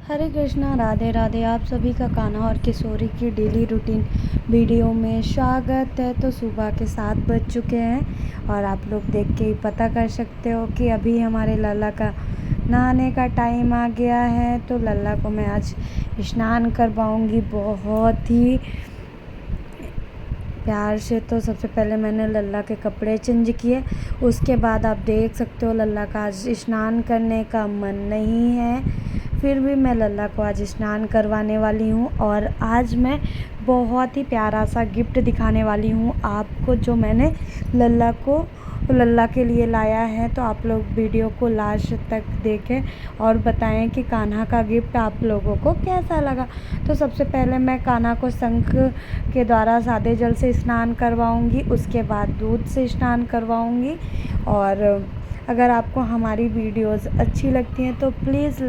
हरे कृष्णा, राधे राधे। आप सभी का कान्हा और किशोरी की डेली रूटीन वीडियो में स्वागत है। तो सुबह के 7 बज चुके हैं और आप लोग देख के ही पता कर सकते हो कि अभी हमारे लल्ला का नहाने का टाइम आ गया है। तो लल्ला को मैं आज स्नान करवाऊंगी बहुत ही प्यार से। तो सबसे पहले मैंने लल्ला के कपड़े चेंज किए, उसके बाद आप देख सकते हो लल्ला का आज स्नान करने का मन नहीं है, फिर भी मैं लल्ला को आज स्नान करवाने वाली हूँ। और आज मैं बहुत ही प्यारा सा गिफ्ट दिखाने वाली हूँ आपको, जो मैंने लल्ला के लिए लाया है। तो आप लोग वीडियो को लास्ट तक देखें और बताएं कि कान्हा का गिफ्ट आप लोगों को कैसा लगा। तो सबसे पहले मैं कान्हा को शंख के द्वारा सादे जल से स्नान करवाऊंगी, उसके बाद दूध से स्नान करवाऊंगी। और अगर आपको हमारी वीडियोस अच्छी लगती हैं तो प्लीज़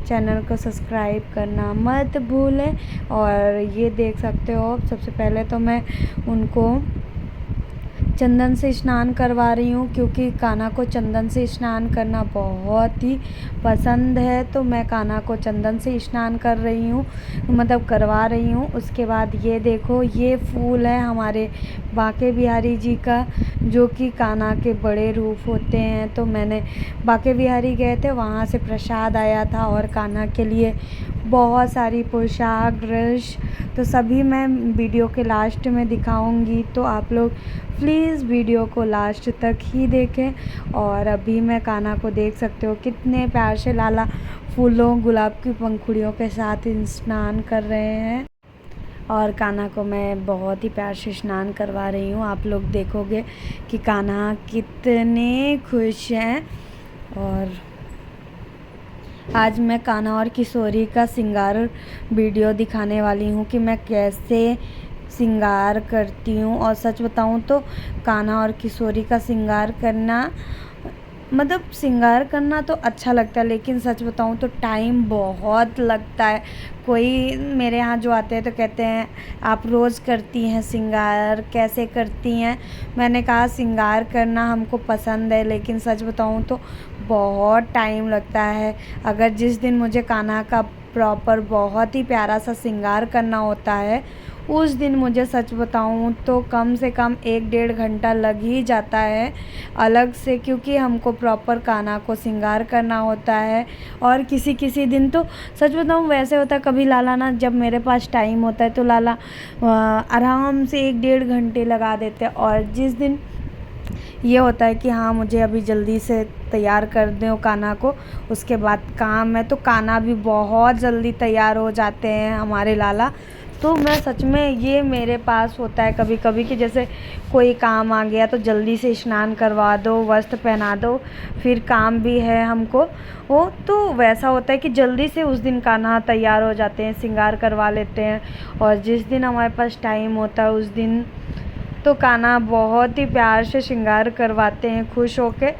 चैनल को सब्सक्राइब करना मत भूलें। और ये देख सकते हो, सबसे पहले तो मैं उनको चंदन से स्नान करवा रही हूँ, क्योंकि कान्हा को चंदन से स्नान करना बहुत ही पसंद है। तो मैं कान्हा को चंदन से स्नान कर रही हूँ, मतलब करवा रही हूँ। उसके बाद ये देखो, ये फूल है हमारे बांके बिहारी जी का, जो कि कान्हा के बड़े रूप होते हैं। तो मैंने बांके बिहारी गए थे, वहाँ से प्रसाद आया था और कान्हा के लिए बहुत सारी पोशाक, ड्रेस, तो सभी मैं वीडियो के लास्ट में दिखाऊंगी। तो आप लोग प्लीज़ वीडियो को लास्ट तक ही देखें। और अभी मैं कान्हा को देख सकते हो कितने प्यार से लाला फूलों, गुलाब की पंखुड़ियों के साथ स्नान कर रहे हैं। और कान्हा को मैं बहुत ही प्यार से स्नान करवा रही हूँ। आप लोग देखोगे कि कान्हा कितने खुश हैं। और आज मैं कान्हा और किशोरी का श्रृंगार वीडियो दिखाने वाली हूँ कि मैं कैसे श्रृंगार करती हूँ। और सच बताऊँ तो कान्हा और किशोरी का श्रृंगार करना, मतलब श्रृंगार करना तो अच्छा लगता है, लेकिन सच बताऊँ तो टाइम बहुत लगता है। कोई मेरे यहाँ जो आते हैं तो कहते हैं आप रोज़ करती हैं श्रृंगार, कैसे करती हैं। मैंने कहा श्रृंगार करना हमको पसंद है, लेकिन सच बताऊँ तो बहुत टाइम लगता है। अगर जिस दिन मुझे कान्हा का प्रॉपर बहुत ही प्यारा सा श्रृंगार करना होता है, उस दिन मुझे सच बताऊँ तो कम से कम 1-1.5 घंटा लग ही जाता है अलग से, क्योंकि हमको प्रॉपर कान्हा को श्रृंगार करना होता है। और किसी किसी दिन तो सच बताऊँ वैसे होता है, कभी लाला ना, जब मेरे पास टाइम होता है तो लाला आराम से 1-1.5 घंटे लगा देते हैं। और जिस दिन ये होता है कि हाँ मुझे अभी जल्दी से तैयार कर दें कान्हा को, उसके बाद काम है, तो कान्हा भी बहुत जल्दी तैयार हो जाते हैं हमारे लाला। तो मैं सच में, ये मेरे पास होता है कभी कभी कि जैसे कोई काम आ गया तो जल्दी से स्नान करवा दो, वस्त्र पहना दो, फिर काम भी है हमको वो, तो वैसा होता है कि जल्दी से उस दिन कान्हा तैयार हो जाते हैं, श्रृंगार करवा लेते हैं। और जिस दिन हमारे पास टाइम होता है उस दिन तो कान्हा बहुत ही प्यार से श्रृंगार करवाते हैं, खुश होके,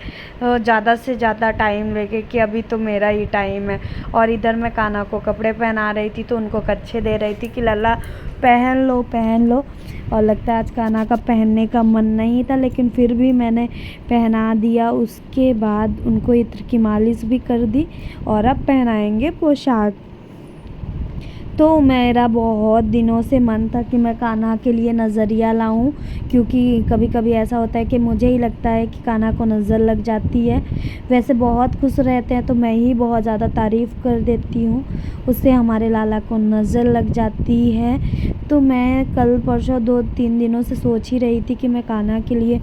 ज़्यादा से ज़्यादा टाइम लेके कि अभी तो मेरा ही टाइम है। और इधर मैं कान्हा को कपड़े पहना रही थी, तो उनको कच्छे दे रही थी कि लल्ला पहन लो पहन लो। और लगता है आज कान्हा का पहनने का मन नहीं था, लेकिन फिर भी मैंने पहना दिया। उसके बाद उनको इत्र की मालिश भी कर दी और अब पहनाएंगे पोशाक। तो मेरा बहुत दिनों से मन था कि मैं कान्हा के लिए नज़रिया लाऊं, क्योंकि कभी कभी ऐसा होता है कि मुझे ही लगता है कि कान्हा को नज़र लग जाती है। वैसे बहुत खुश रहते हैं तो मैं ही बहुत ज़्यादा तारीफ़ कर देती हूँ, उससे हमारे लाला को नज़र लग जाती है। तो मैं कल परसों 2-3 दिनों से सोच ही रही थी कि मैं कान्हा के लिए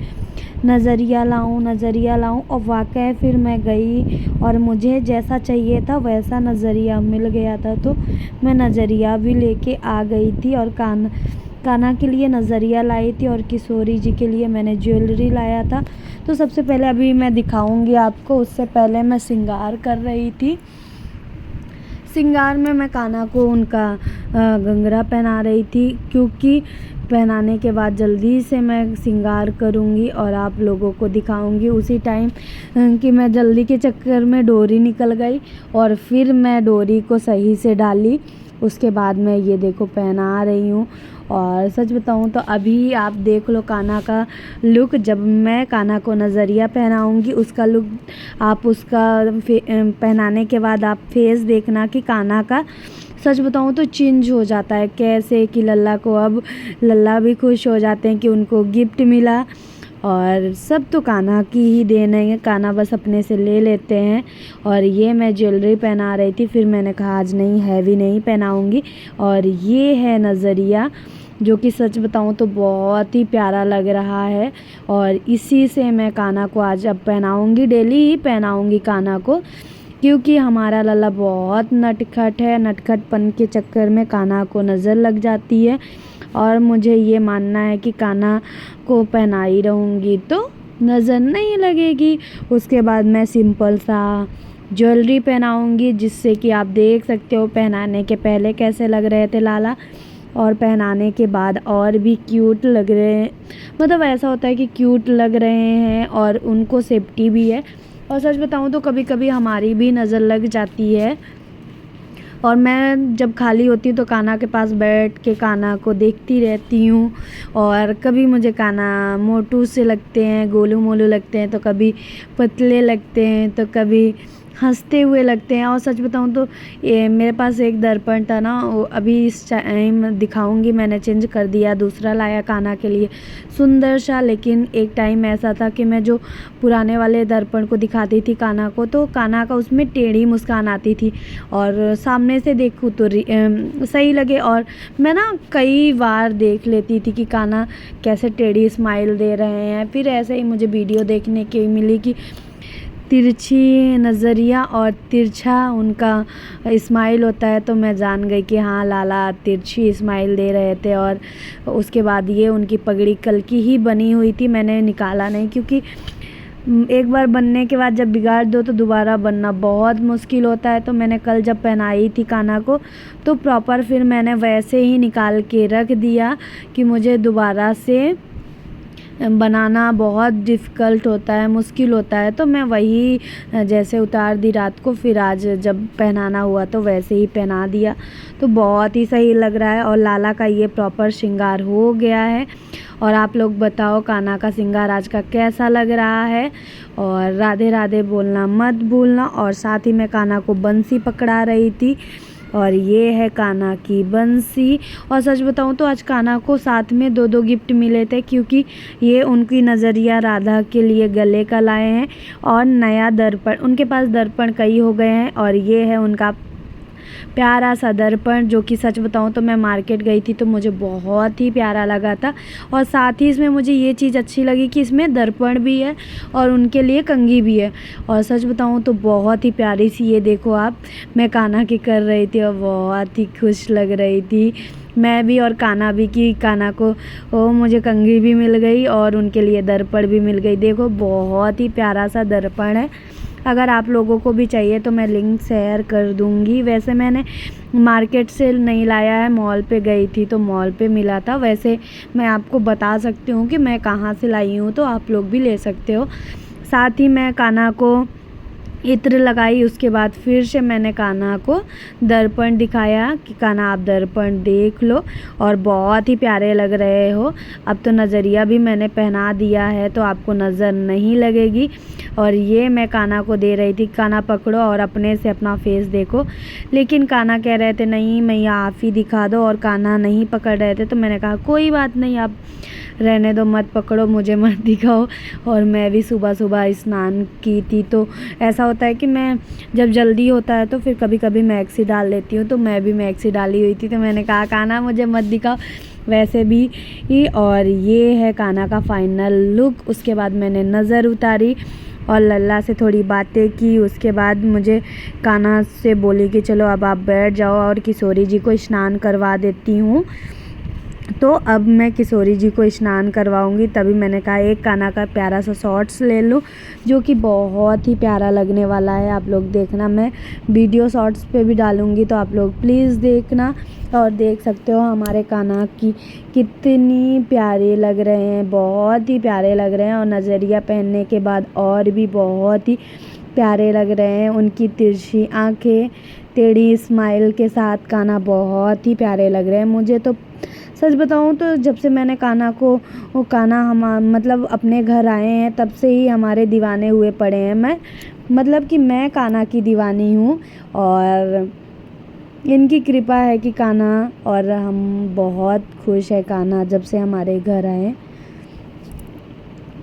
नज़रिया लाऊं। और वाकई फिर मैं गई और मुझे जैसा चाहिए था वैसा नज़रिया मिल गया था। तो मैं नज़रिया भी लेके आ गई थी और कान्हा के लिए नज़रिया लाई थी, और किशोरी जी के लिए मैंने ज्वेलरी लाया था। तो सबसे पहले अभी मैं दिखाऊंगी आपको, उससे पहले मैं श्रृंगार कर रही थी। श्रृंगार में मैं कान्हा को उनका घंघरा पहना रही थी, क्योंकि पहनाने के बाद जल्दी से मैं श्रृंगार करूंगी और आप लोगों को दिखाऊंगी। उसी टाइम कि मैं जल्दी के चक्कर में डोरी निकल गई और फिर मैं डोरी को सही से डाली। उसके बाद मैं ये देखो पहना रही हूँ। और सच बताऊँ तो अभी आप देख लो कान्हा का लुक। जब मैं कान्हा को नज़रिया पहनाऊँगी उसका लुक आप उसका पहनाने के बाद आप फेस देखना कि कान्हा का सच बताऊँ तो चेंज हो जाता है कैसे कि लल्ला को अब लल्ला भी खुश हो जाते हैं कि उनको गिफ्ट मिला। और सब तो कान्हा की ही देन है, कान्हा बस अपने से ले लेते हैं। और ये मैं ज्वेलरी पहना रही थी, फिर मैंने कहा आज नहीं हैवी नहीं पहनाऊँगी। और ये है नज़रिया जो कि सच बताऊँ तो बहुत ही प्यारा लग रहा है। और इसी से मैं कान्हा को आज अब पहनाऊँगी, डेली ही पहनाऊँगी कान्हा को, क्योंकि हमारा लल्ला बहुत नटखट है। नटखटपन के चक्कर में कान्हा को नज़र लग जाती है और मुझे ये मानना है कि कान्हा को पहनाई रहूँगी तो नज़र नहीं लगेगी। उसके बाद मैं सिंपल सा ज्वेलरी पहनाऊँगी जिससे कि आप देख सकते हो पहनाने के पहले कैसे लग रहे थे लाला और पहनाने के बाद और भी क्यूट लग रहे हैं। मतलब ऐसा होता है कि क्यूट लग रहे हैं और उनको सेफ्टी भी है। और सच बताऊँ तो कभी कभी हमारी भी नज़र लग जाती है। और मैं जब खाली होती हूँ तो कान्हा के पास बैठ के कान्हा को देखती रहती हूँ। और कभी मुझे कान्हा मोटू से लगते हैं, गोलू मोलू लगते हैं, तो कभी पतले लगते हैं, तो कभी हंसते हुए लगते हैं। और सच बताऊँ तो ये मेरे पास एक दर्पण था ना, वो अभी इस टाइम दिखाऊंगी, मैंने चेंज कर दिया, दूसरा लाया कान्हा के लिए सुंदर सा। लेकिन एक टाइम ऐसा था कि मैं जो पुराने वाले दर्पण को दिखाती थी कान्हा को, तो कान्हा का उसमें टेढ़ी मुस्कान आती थी और सामने से देखूँ तो सही लगे। और मैं ना कई बार देख लेती थी कि कान्हा कैसे टेढ़ी स्माइल दे रहे हैं। फिर ऐसे ही मुझे वीडियो देखने की मिली कि तिरछी नज़रिया और तिरछा उनका स्माइल होता है, तो मैं जान गई कि हाँ लाला तिरछी स्माइल दे रहे थे। और उसके बाद ये उनकी पगड़ी कल की ही बनी हुई थी, मैंने निकाला नहीं, क्योंकि एक बार बनने के बाद जब बिगाड़ दो तो दोबारा बनना बहुत मुश्किल होता है। तो मैंने कल जब पहनाई थी कान्हा को तो प्रॉपर फिर मैंने वैसे ही निकाल के रख दिया कि मुझे दोबारा से बनाना बहुत डिफ़िकल्ट होता है, मुश्किल होता है। तो मैं वही जैसे उतार दी रात को, फिर आज जब पहनाना हुआ तो वैसे ही पहना दिया। तो बहुत ही सही लग रहा है और लाला का ये प्रॉपर श्रृंगार हो गया है। और आप लोग बताओ कान्हा का श्रृंगार आज का कैसा लग रहा है। और राधे राधे बोलना मत भूलना। और साथ ही मैं कान्हा को बंसी पकड़ा रही थी और ये है कान्हा की बंसी। और सच बताऊँ तो आज कान्हा को साथ में दो दो गिफ्ट मिले थे, क्योंकि ये उनकी नज़रिया राधा के लिए गले का लाए हैं और नया दर्पण, उनके पास दर्पण कई हो गए हैं और ये है उनका प्यारा सा दर्पण, जो कि सच बताऊँ तो मैं मार्केट गई थी तो मुझे बहुत ही प्यारा लगा था। और साथ ही इसमें मुझे ये चीज़ अच्छी लगी कि इसमें दर्पण भी है और उनके लिए कंघी भी है। और सच बताऊँ तो बहुत ही प्यारी सी, ये देखो आप, मैं कान्हा की कर रही थी और बहुत ही खुश लग रही थी मैं भी और कान्हा भी, कि कान्हा को मुझे कंघी भी मिल गई और उनके लिए दर्पण भी मिल गई। देखो बहुत ही प्यारा सा दर्पण है। अगर आप लोगों को भी चाहिए तो मैं लिंक शेयर कर दूँगी। वैसे मैंने मार्केट से नहीं लाया है, मॉल पे गई थी तो मॉल पे मिला था। वैसे मैं आपको बता सकती हूँ कि मैं कहाँ से लाई हूँ, तो आप लोग भी ले सकते हो। साथ ही मैं कान्हा को इत्र लगाई, उसके बाद फिर से मैंने कान्हा को दर्पण दिखाया कि कान्हा आप दर्पण देख लो और बहुत ही प्यारे लग रहे हो। अब तो नज़रिया भी मैंने पहना दिया है तो आपको नज़र नहीं लगेगी। और ये मैं कान्हा को दे रही थी, कान्हा पकड़ो और अपने से अपना फेस देखो। लेकिन कान्हा कह रहे थे नहीं मैया आप ही दिखा दो, और कान्हा नहीं पकड़ रहे थे। तो मैंने कहा कोई बात नहीं, आप रहने दो, मत पकड़ो, मुझे मत दिखाओ। और मैं भी सुबह सुबह स्नान की थी, तो ऐसा होता है कि मैं जब जल्दी होता है तो फिर कभी कभी मैक्सी डाल लेती हूँ, तो मैं भी मैक्सी डाली हुई थी। तो मैंने कहा कान्हा मुझे मत दिखाओ वैसे भी। और ये है कान्हा का फाइनल लुक। उसके बाद मैंने नज़र उतारी और लल्ला से थोड़ी बातें की। उसके बाद मुझे कान्हा से बोली कि चलो अब आप बैठ जाओ और किशोरी जी को स्नान करवा देती हूँ। तो अब मैं किशोरी जी को स्नान करवाऊंगी। तभी मैंने कहा एक कान्हा का प्यारा सा शॉर्ट्स ले लूँ, जो कि बहुत ही प्यारा लगने वाला है। आप लोग देखना, मैं वीडियो शॉर्ट्स पे भी डालूंगी तो आप लोग प्लीज़ देखना। और देख सकते हो हमारे कान्हा की कितनी प्यारे लग रहे हैं, बहुत ही प्यारे लग रहे हैं। और नज़रिया पहनने के बाद और भी बहुत ही प्यारे लग रहे हैं। उनकी तिरछी आँखें, टेढ़ी स्माइल के साथ कान्हा बहुत ही प्यारे लग रहे हैं। मुझे तो सच सच बताऊँ तो जब से मैंने कान्हा को वो कान्हा मतलब अपने घर आए हैं तब से ही हमारे दीवाने हुए पड़े हैं। मतलब कि मैं कान्हा की दीवानी हूँ और इनकी कृपा है कि कान्हा और हम बहुत खुश है कान्हा जब से हमारे घर आए।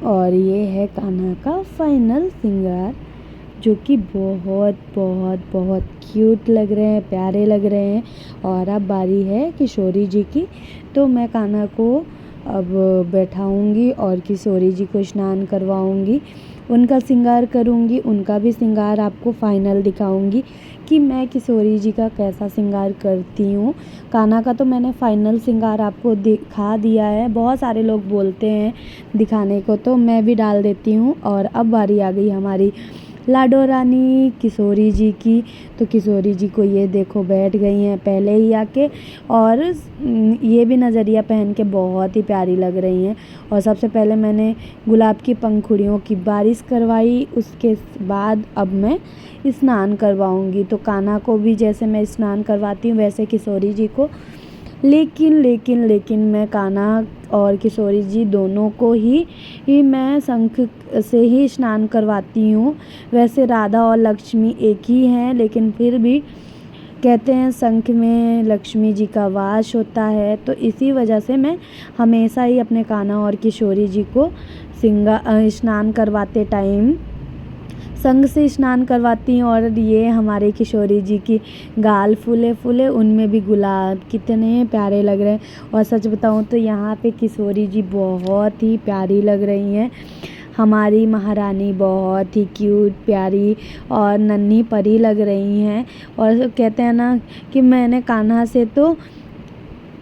और ये है कान्हा का फाइनल सिंगार जो कि बहुत बहुत बहुत क्यूट लग रहे हैं, प्यारे लग रहे हैं। और अब बारी है किशोरी जी की, तो मैं कान्हा को अब बैठाऊंगी और किशोरी जी को स्नान करवाऊंगी, उनका श्रृंगार करूंगी, उनका भी श्रृंगार आपको फाइनल दिखाऊंगी कि मैं किशोरी जी का कैसा श्रृंगार करती हूँ। कान्हा का तो मैंने फाइनल श्रृंगार आपको दिखा दिया है, बहुत सारे लोग बोलते हैं दिखाने को तो मैं भी डाल देती हूँ। और अब बारी आ गई हमारी लाडो रानी किशोरी जी की, तो किशोरी जी को ये देखो बैठ गई हैं पहले ही आके, और ये भी नज़रिया पहन के बहुत ही प्यारी लग रही हैं। और सबसे पहले मैंने गुलाब की पंखुड़ियों की बारिश करवाई, उसके बाद अब मैं स्नान करवाऊंगी। तो कान्हा को भी जैसे मैं स्नान करवाती हूँ वैसे किशोरी जी को, लेकिन मैं कान्हा और किशोरी जी दोनों को ही मैं शंख से ही स्नान करवाती हूँ। वैसे राधा और लक्ष्मी एक ही हैं, लेकिन फिर भी कहते हैं शंख में लक्ष्मी जी का वास होता है, तो इसी वजह से मैं हमेशा ही अपने कान्हा और किशोरी जी को स्नान करवाते टाइम संग से स्नान करवाती हूँ। और ये हमारे किशोरी जी की गाल फूले फूले, उनमें भी गुलाब कितने प्यारे लग रहे हैं। और सच बताऊँ तो यहाँ पे किशोरी जी बहुत ही प्यारी लग रही हैं। हमारी महारानी बहुत ही क्यूट प्यारी और नन्ही परी लग रही हैं। और कहते हैं ना कि मैंने कान्हा से तो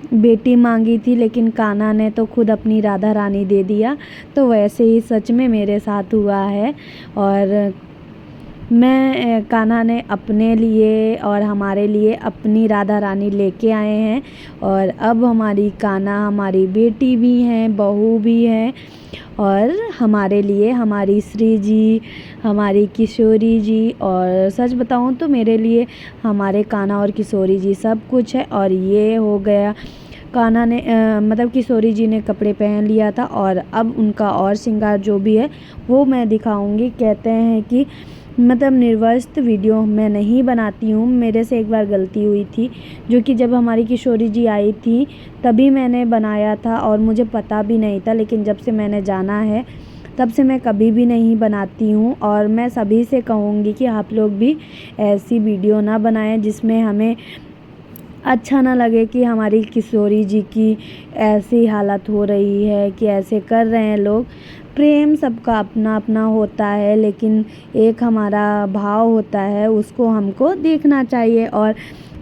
बेटी मांगी थी, लेकिन कान्हा ने तो खुद अपनी राधा रानी दे दिया, तो वैसे ही सच में मेरे साथ हुआ है। और मैं कान्हा ने अपने लिए और हमारे लिए अपनी राधा रानी लेके आए हैं। और अब हमारी कान्हा हमारी बेटी भी हैं, बहू भी हैं, और हमारे लिए हमारी श्री जी, हमारी किशोरी जी, और सच बताऊं तो मेरे लिए हमारे कान्हा और किशोरी जी सब कुछ है। और ये हो गया कान्हा ने मतलब किशोरी जी ने कपड़े पहन लिया था, और अब उनका और श्रृंगार जो भी है वो मैं दिखाऊंगी। कहते हैं कि मतलब निर्वस्त्र वीडियो मैं नहीं बनाती हूँ, मेरे से एक बार गलती हुई थी, जो कि जब हमारी किशोरी जी आई थी तभी मैंने बनाया था और मुझे पता भी नहीं था। लेकिन जब से मैंने जाना है तब से मैं कभी भी नहीं बनाती हूँ। और मैं सभी से कहूँगी कि आप लोग भी ऐसी वीडियो ना बनाएं जिसमें हमें अच्छा ना लगे कि हमारी किशोरी जी की ऐसी हालत हो रही है, कि ऐसे कर रहे हैं लोग। प्रेम सबका अपना अपना होता है, लेकिन एक हमारा भाव होता है, उसको हमको देखना चाहिए। और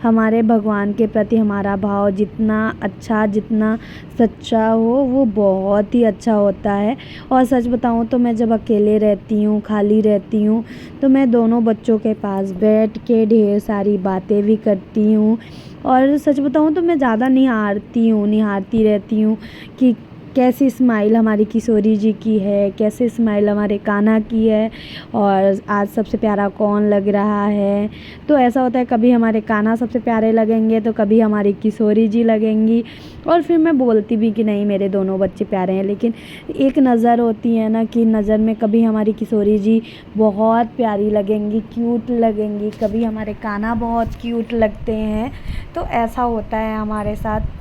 हमारे भगवान के प्रति हमारा भाव जितना अच्छा, जितना सच्चा हो, वो बहुत ही अच्छा होता है। और सच बताऊँ तो मैं जब अकेले रहती हूँ, खाली रहती हूँ, तो मैं दोनों बच्चों के पास बैठ के ढेर सारी बातें भी करती हूँ। और सच बताऊँ तो मैं ज़्यादा निहारती रहती हूँ कि कैसी स्माइल हमारी किशोरी जी की है, कैसे स्माइल हमारे कान्हा की है, और आज सबसे प्यारा कौन लग रहा है। तो ऐसा होता है, कभी हमारे कान्हा सबसे प्यारे लगेंगे तो कभी हमारी किशोरी जी लगेंगी, और फिर मैं बोलती भी कि नहीं मेरे दोनों बच्चे प्यारे हैं। लेकिन एक नज़र होती है ना, कि नज़र में कभी हमारी किशोरी जी बहुत प्यारी लगेंगी, क्यूट लगेंगी, कभी हमारे कान्हा बहुत क्यूट लगते हैं। तो ऐसा होता है हमारे साथ,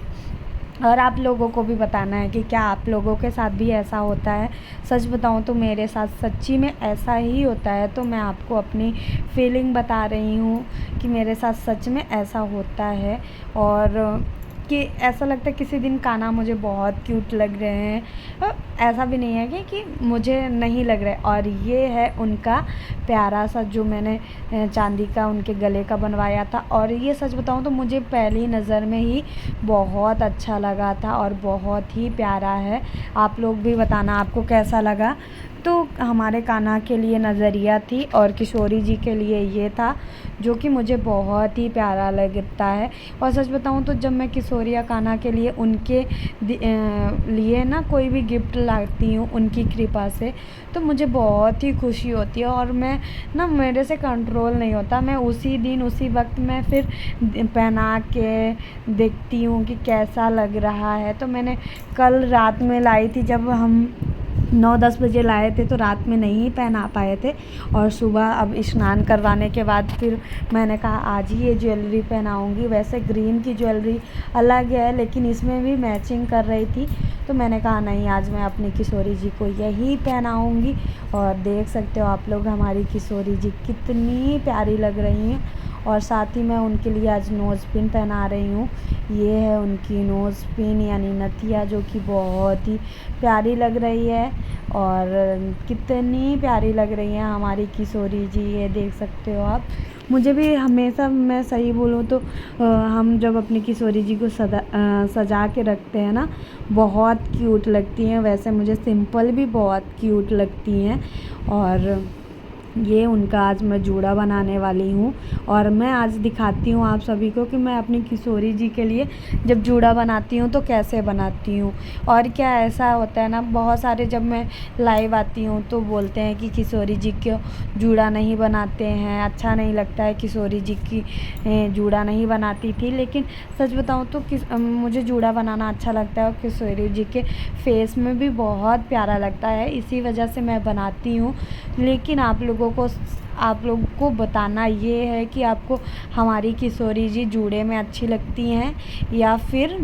और आप लोगों को भी बताना है कि क्या आप लोगों के साथ भी ऐसा होता है। सच बताऊं तो मेरे साथ सच्ची में ऐसा ही होता है, तो मैं आपको अपनी फीलिंग बता रही हूँ कि मेरे साथ सच में ऐसा होता है। और कि ऐसा लगता है किसी दिन कान्हा मुझे बहुत क्यूट लग रहे हैं, ऐसा भी नहीं है कि मुझे नहीं लग रहा है। और ये है उनका प्यारा सा जो मैंने चांदी का उनके गले का बनवाया था, और ये सच बताऊं तो मुझे पहली नज़र में ही बहुत अच्छा लगा था और बहुत ही प्यारा है। आप लोग भी बताना आपको कैसा लगा। तो हमारे कान्हा के लिए नज़रिया थी और किशोरी जी के लिए ये था, जो कि मुझे बहुत ही प्यारा लगता है। और सच बताऊँ तो जब मैं किशोरी या कान्हा के लिए उनके लिए ना कोई भी गिफ्ट लाती हूँ उनकी कृपा से, तो मुझे बहुत ही खुशी होती है और मैं ना, मेरे से कंट्रोल नहीं होता। मैं उसी दिन उसी वक्त मैं फिर पहना के देखती हूँ कि कैसा लग रहा है। तो मैंने कल रात में लाई थी, जब हम 9-10 बजे लाए थे तो रात में नहीं पहना पाए थे, और सुबह अब स्नान करवाने के बाद फिर मैंने कहा आज ही ये ज्वेलरी पहनाऊँगी। वैसे ग्रीन की ज्वेलरी अलग है, लेकिन इसमें भी मैचिंग कर रही थी, तो मैंने कहा नहीं, आज मैं अपनी किशोरी जी को यही पहनाऊँगी। और देख सकते हो आप लोग हमारी किशोरी जी कितनी प्यारी लग रही हैं। और साथ ही मैं उनके लिए आज नोज़ पिन पहना रही हूँ। ये है उनकी नोज़ पिन यानी नथिया, जो कि बहुत ही प्यारी लग रही है। और कितनी प्यारी लग रही हैं हमारी किशोरी जी, ये देख सकते हो आप। मुझे भी हमेशा, मैं सही बोलूँ तो हम जब अपनी किशोरी जी को सजा के रखते हैं ना, बहुत क्यूट लगती हैं। वैसे मुझे सिंपल भी बहुत क्यूट लगती हैं। और ये उनका आज मैं जूड़ा बनाने वाली हूँ, और मैं आज दिखाती हूँ आप सभी को कि मैं अपनी किशोरी जी के लिए जब जूड़ा बनाती हूँ तो कैसे बनाती हूँ। और क्या ऐसा होता है ना, बहुत सारे जब मैं लाइव आती हूँ तो बोलते हैं कि किशोरी जी क्यों जूड़ा नहीं बनाते हैं, अच्छा नहीं लगता है किशोरी जी की जूड़ा नहीं बनाती थी। लेकिन सच बताऊँ तो मुझे जूड़ा बनाना अच्छा लगता है, और किशोरी जी के फेस में भी बहुत प्यारा लगता है, इसी वजह से मैं बनाती हूँ। लेकिन आप लोगों को बताना ये है कि आपको हमारी किशोरी जी जूड़े में अच्छी लगती हैं या फिर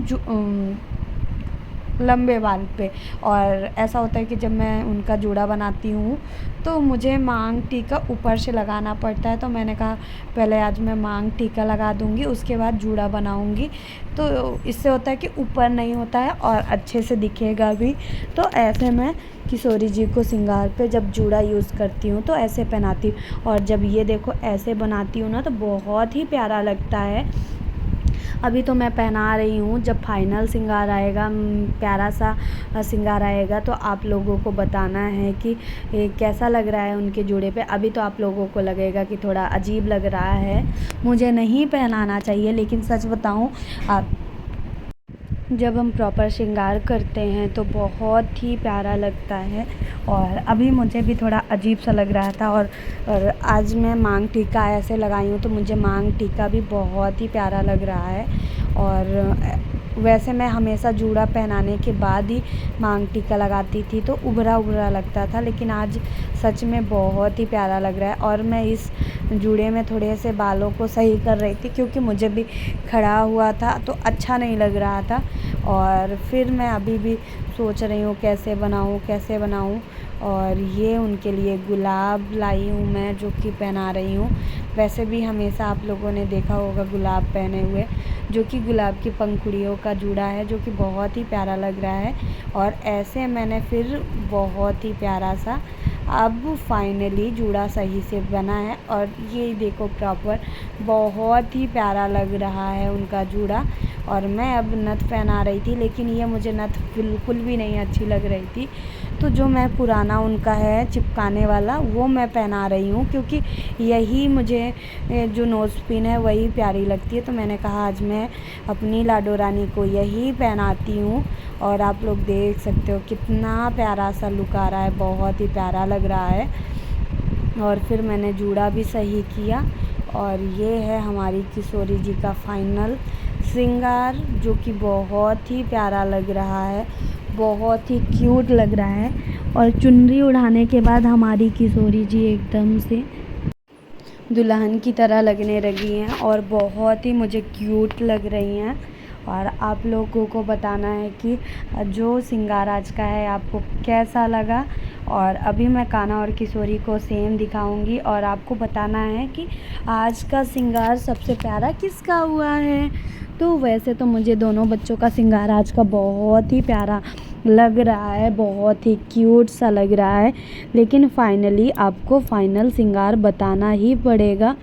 लंबे बाल पे। और ऐसा होता है कि जब मैं उनका जूड़ा बनाती हूँ तो मुझे मांग टीका ऊपर से लगाना पड़ता है, तो मैंने कहा पहले आज मैं मांग टीका लगा दूँगी, उसके बाद जूड़ा बनाऊँगी। तो इससे होता है कि ऊपर नहीं होता है और अच्छे से दिखेगा भी। तो ऐसे मैं किशोरी जी को श्रृंगार पे जब जूड़ा यूज़ करती हूँ तो ऐसे पहनाती हूँ। और जब ये देखो ऐसे बनाती हूँ ना तो बहुत ही प्यारा लगता है। अभी तो मैं पहना रही हूँ, जब फाइनल श्रृंगार आएगा, प्यारा सा श्रृंगार आएगा, तो आप लोगों को बताना है कि कैसा लग रहा है उनके जूड़े पे। अभी तो आप लोगों को लगेगा कि थोड़ा अजीब लग रहा है, मुझे नहीं पहनाना चाहिए, लेकिन सच बताऊँ आप, जब हम प्रॉपर श्रृंगार करते हैं तो बहुत ही प्यारा लगता है। और अभी मुझे भी थोड़ा अजीब सा लग रहा था, और आज मैं मांग टीका ऐसे लगाई हूँ तो मुझे मांग टीका भी बहुत ही प्यारा लग रहा है। और वैसे मैं हमेशा जूड़ा पहनाने के बाद ही मांग टीका लगाती थी तो उभरा उभरा लगता था, लेकिन आज सच में बहुत ही प्यारा लग रहा है। और मैं इस जूड़े में थोड़े से बालों को सही कर रही थी, क्योंकि मुझे भी खड़ा हुआ था तो अच्छा नहीं लग रहा था। और फिर मैं अभी भी सोच रही हूँ कैसे बनाऊँ। और ये उनके लिए गुलाब लाई हूँ मैं, जो कि पहना रही हूँ। वैसे भी हमेशा आप लोगों ने देखा होगा गुलाब पहने हुए, जो कि गुलाब की पंखुड़ियों का जूड़ा है, जो कि बहुत ही प्यारा लग रहा है। और ऐसे मैंने फिर बहुत ही प्यारा सा अब फाइनली जूड़ा सही से बना है। और ये देखो प्रॉपर बहुत ही प्यारा लग रहा है उनका जूड़ा। और मैं अब नथ पहना रही थी, लेकिन ये मुझे नथ बिल्कुल भी नहीं अच्छी लग रही थी, तो जो मैं पुराना उनका है चिपकाने वाला वो मैं पहना रही हूँ, क्योंकि यही मुझे जो नोज़ पिन है वही प्यारी लगती है। तो मैंने कहा आज मैं अपनी लाडो रानी को यही पहनाती हूँ। और आप लोग देख सकते हो कितना प्यारा सा लुक आ रहा है, बहुत ही प्यारा लग रहा है। और फिर मैंने जूड़ा भी सही किया। और ये है हमारी किशोरी जी का फाइनल श्रृंगार, जो कि बहुत ही प्यारा लग रहा है, बहुत ही क्यूट लग रहा है। और चुनरी उड़ाने के बाद हमारी किशोरी जी एकदम से दुल्हन की तरह लगने लगी हैं और बहुत ही मुझे क्यूट लग रही हैं। और आप लोगों को बताना है कि जो श्रृंगार आज का है आपको कैसा लगा। और अभी मैं कान्हा और किशोरी को सेम दिखाऊंगी, और आपको बताना है कि आज का श्रृंगार सबसे प्यारा किसका हुआ है। तो वैसे तो मुझे दोनों बच्चों का श्रृंगार आज का बहुत ही प्यारा लग रहा है, बहुत ही क्यूट सा लग रहा है, लेकिन फाइनली आपको फाइनल श्रृंगार बताना ही पड़ेगा।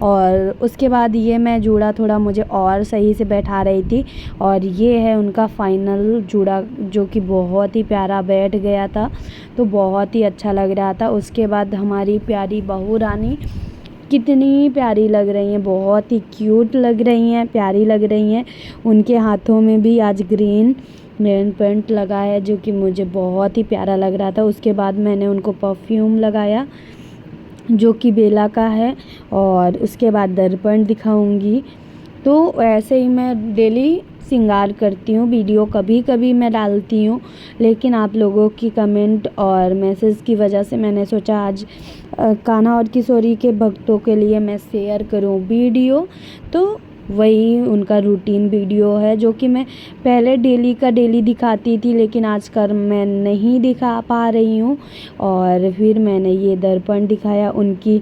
और उसके बाद ये मैं जूड़ा थोड़ा मुझे और सही से बैठा रही थी, और ये है उनका फाइनल जूड़ा जो कि बहुत ही प्यारा बैठ गया था, तो बहुत ही अच्छा लग रहा था। उसके बाद हमारी प्यारी बहू रानी कितनी प्यारी लग रही हैं, बहुत ही क्यूट लग रही हैं, प्यारी लग रही हैं। उनके हाथों में भी आज ग्रीन नेल पेंट लगा है जो कि मुझे बहुत ही प्यारा लग रहा था। उसके बाद मैंने उनको परफ्यूम लगाया जो कि बेला का है, और उसके बाद दर्पण दिखाऊंगी। तो ऐसे ही मैं डेली श्रृंगार करती हूँ, वीडियो कभी कभी मैं डालती हूँ, लेकिन आप लोगों की कमेंट और मैसेज की वजह से मैंने सोचा आज कान्हा और किशोरी के भक्तों के लिए मैं शेयर करूँ वीडियो। तो वही उनका रूटीन वीडियो है जो कि मैं पहले डेली का डेली दिखाती थी, लेकिन आजकल मैं नहीं दिखा पा रही हूँ। और फिर मैंने ये दर्पण दिखाया उनकी,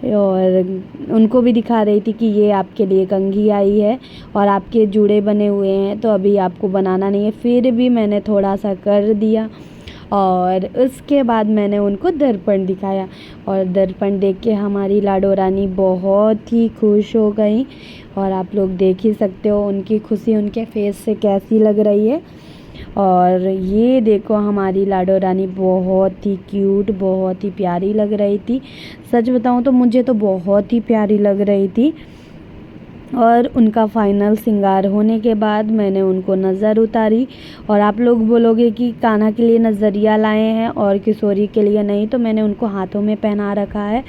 और उनको भी दिखा रही थी कि ये आपके लिए कंघी आई है और आपके जूड़े बने हुए हैं, तो अभी आपको बनाना नहीं है। फिर भी मैंने थोड़ा सा कर दिया, और उसके बाद मैंने उनको दर्पण दिखाया, और दर्पण देख के हमारी लाडो रानी बहुत ही खुश हो गई। और आप लोग देख ही सकते हो उनकी खुशी उनके फेस से कैसी लग रही है। और ये देखो हमारी लाडो रानी बहुत ही क्यूट, बहुत ही प्यारी लग रही थी। सच बताऊँ तो मुझे तो बहुत ही प्यारी लग रही थी। और उनका फाइनल श्रृंगार होने के बाद मैंने उनको नज़र उतारी, और आप लोग बोलोगे कि कान्हा के लिए नज़रिया लाए हैं और किशोरी के लिए नहीं, तो मैंने उनको हाथों में पहना रखा है।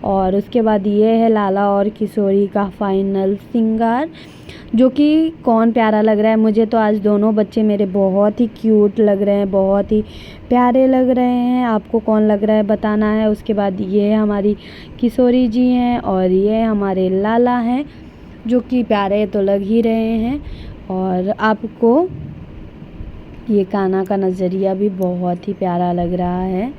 और उसके बाद ये है लाला और किशोरी का फाइनल श्रृंगार, जो कि कौन प्यारा लग रहा है। मुझे तो आज दोनों बच्चे मेरे बहुत ही क्यूट लग रहे हैं, बहुत ही प्यारे लग रहे हैं। आपको कौन लग रहा है बताना है। उसके बाद ये हमारी किशोरी जी हैं, और ये हमारे लाला हैं जो कि प्यारे तो लग ही रहे हैं। और आपको ये कान्हा का नज़रिया भी बहुत ही प्यारा लग रहा है।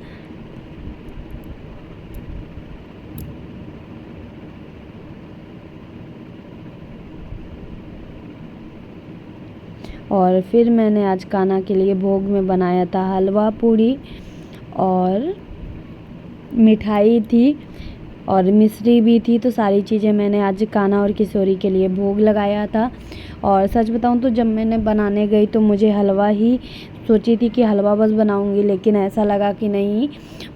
और फिर मैंने आज कान्हा के लिए भोग में बनाया था हलवा पूड़ी, और मिठाई थी और मिश्री भी थी। तो सारी चीज़ें मैंने आज कान्हा और किशोरी के लिए भोग लगाया था। और सच बताऊं तो जब मैंने बनाने गई तो मुझे हलवा ही सोची थी कि हलवा बस बनाऊंगी, लेकिन ऐसा लगा कि नहीं,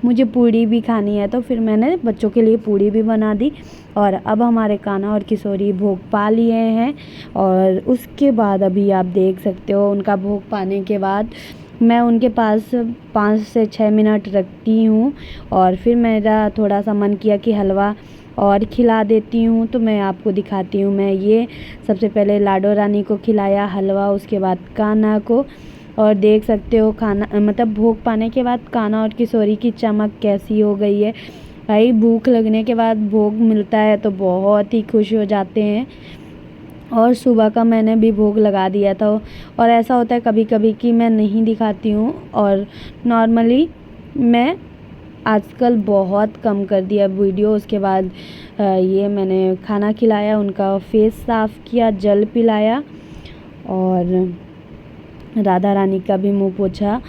मुझे पूड़ी भी खानी है। तो फिर मैंने बच्चों के लिए पूड़ी भी बना दी। और अब हमारे कान्हा और किशोरी भोग पा लिए हैं, और उसके बाद अभी आप देख सकते हो उनका भोग पाने के बाद मैं उनके पास 5 से 6 मिनट रखती हूँ, और फिर मेरा थोड़ा सा मन किया कि हलवा और खिला देती हूँ। तो मैं आपको दिखाती हूँ। मैं ये सबसे पहले लाडो रानी को खिलाया हलवा, उसके बाद कान्हा को। और देख सकते हो खाना मतलब भोग पाने के बाद कान्हा और किशोरी की चमक कैसी हो गई है। भाई भूख लगने के बाद भोग मिलता है तो बहुत ही खुश हो जाते हैं। और सुबह का मैंने भी भोग लगा दिया था। और ऐसा होता है कभी कभी कि मैं नहीं दिखाती हूँ, और नॉर्मली मैं आजकल बहुत कम कर दिया वीडियो। उसके बाद ये मैंने खाना खिलाया, उनका फेस साफ़ किया, जल पिलाया, और राधा रानी का भी मुंह पोंछा।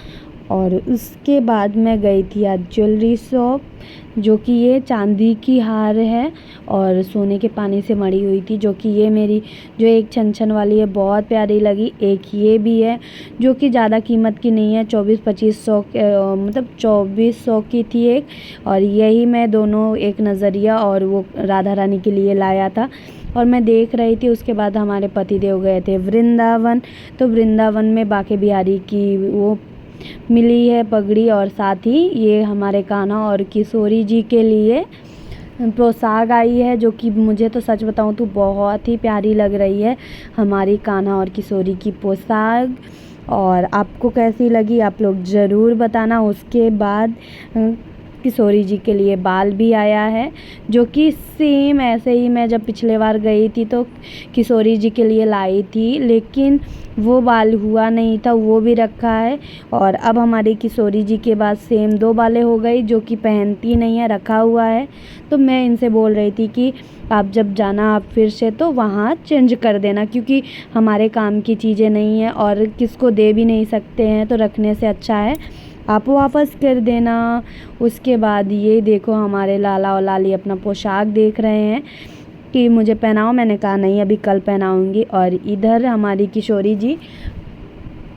और उसके बाद मैं गई थी आज ज्वेलरी शॉप, जो कि ये चांदी की हार है और सोने के पानी से मढ़ी हुई थी। जो कि ये मेरी जो एक छन छन वाली है बहुत प्यारी लगी। एक ये भी है जो कि ज़्यादा कीमत की नहीं है, 24-25 मतलब 2400 की थी एक। और यही मैं दोनों, एक नज़रिया और वो राधा रानी के लिए लाया था, और मैं देख रही थी। उसके बाद हमारे पतिदेव गए थे वृंदावन, तो वृंदावन में बांके बिहारी की वो मिली है पगड़ी, और साथ ही ये हमारे कान्हा और किशोरी जी के लिए पोशाक आई है, जो कि मुझे तो सच बताऊं तो बहुत ही प्यारी लग रही है हमारी कान्हा और किशोरी की पोशाक। और आपको कैसी लगी आप लोग ज़रूर बताना। उसके बाद किशोरी जी के लिए बाल भी आया है, जो कि सेम ऐसे ही मैं जब पिछले बार गई थी तो किशोरी जी के लिए लाई थी, लेकिन वो बाल हुआ नहीं था, वो भी रखा है। और अब हमारी किशोरी जी के बाद सेम 2 बालें हो गई, जो कि पहनती नहीं है, रखा हुआ है। तो मैं इनसे बोल रही थी कि आप जब जाना आप फिर से तो वहाँ चेंज कर देना, क्योंकि हमारे काम की चीज़ें नहीं है और किसको दे भी नहीं सकते हैं, तो रखने से अच्छा है आप वापस कर देना। उसके बाद ये देखो हमारे लाला और लाली अपना पोशाक देख रहे हैं। कि मुझे पहनाओ। मैंने कहा नहीं, अभी कल पहनाऊँगी। और इधर हमारी किशोरी जी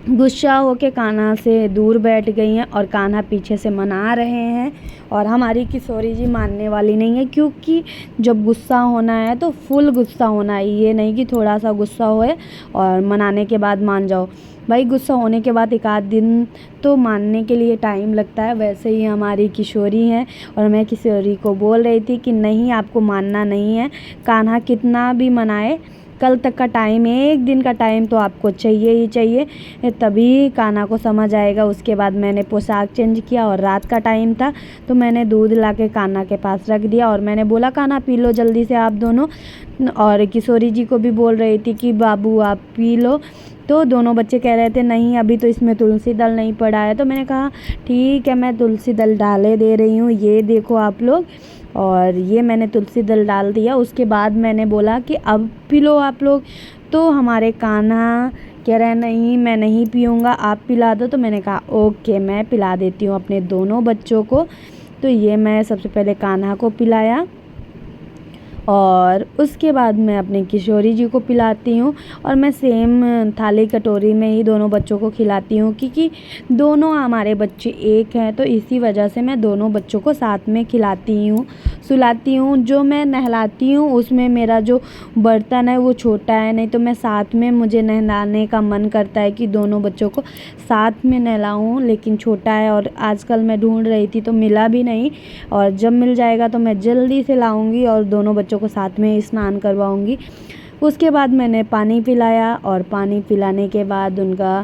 गुस्सा होके कान्हा से दूर बैठ गई हैं और कान्हा पीछे से मना रहे हैं। और हमारी किशोरी जी मानने वाली नहीं है, क्योंकि जब गुस्सा होना है तो फुल गुस्सा होना है, ये नहीं कि थोड़ा सा गुस्सा होए और मनाने के बाद मान जाओ। भाई गुस्सा होने के बाद एक आध दिन तो मानने के लिए टाइम लगता है। वैसे ही हमारी किशोरी हैं और मैं किशोरी को बोल रही थी कि नहीं, आपको मानना नहीं है। कान्हा कितना भी मनाए, कल तक का टाइम है, एक दिन का टाइम तो आपको चाहिए ही चाहिए, तभी कान्हा को समझ आएगा। उसके बाद मैंने पोशाक चेंज किया और रात का टाइम था तो मैंने दूध ला के कान्हा के पास रख दिया और मैंने बोला कान्हा पी लो जल्दी से आप दोनों। और किशोरी जी को भी बोल रही थी कि बाबू आप पी लो, तो दोनों बच्चे कह रहे थे नहीं अभी तो इसमें तुलसी दल नहीं पड़ा है। तो मैंने कहा ठीक है, मैं तुलसी दल डाले दे रही हूँ, ये देखो आप लोग। और ये मैंने तुलसी दल डाल दिया। उसके बाद मैंने बोला कि अब पी लो आप लोग। तो हमारे कान्हा कह रहे हैं नहीं मैं नहीं पीऊँगा, आप पिला दो। तो मैंने कहा ओके, मैं पिला देती हूँ अपने दोनों बच्चों को। तो ये मैं सबसे पहले कान्हा को पिलाया और उसके बाद मैं अपनी किशोरी जी को पिलाती हूँ। और मैं सेम थाली कटोरी में ही दोनों बच्चों को खिलाती हूँ, क्योंकि दोनों हमारे बच्चे एक हैं, तो इसी वजह से मैं दोनों बच्चों को साथ में खिलाती हूँ, सुलाती हूँ। जो मैं नहलाती हूँ उसमें मेरा जो बर्तन है वो छोटा है, नहीं तो मैं साथ में, मुझे नहलाने का मन करता है कि दोनों बच्चों को साथ में नहलाऊँ, लेकिन छोटा है और आजकल मैं ढूंढ रही थी तो मिला भी नहीं। और जब मिल जाएगा तो मैं जल्दी से लाऊंगी और दोनों बच्चों को साथ में स्नान करवाऊंगी। उसके बाद मैंने पानी पिलाया और पानी पिलाने के बाद उनका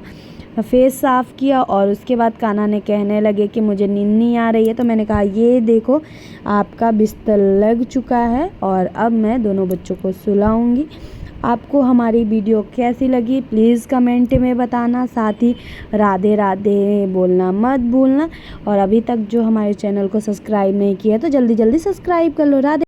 फेस साफ़ किया। और उसके बाद कान्हा ने कहने लगे कि मुझे नींद नहीं आ रही है। तो मैंने कहा ये देखो आपका बिस्तर लग चुका है और अब मैं दोनों बच्चों को सुलाऊंगी। आपको हमारी वीडियो कैसी लगी प्लीज़ कमेंट में बताना, साथ ही राधे राधे बोलना मत भूलना। और अभी तक जो हमारे चैनल को सब्सक्राइब नहीं किया तो जल्दी जल्दी सब्सक्राइब कर लो। राधे।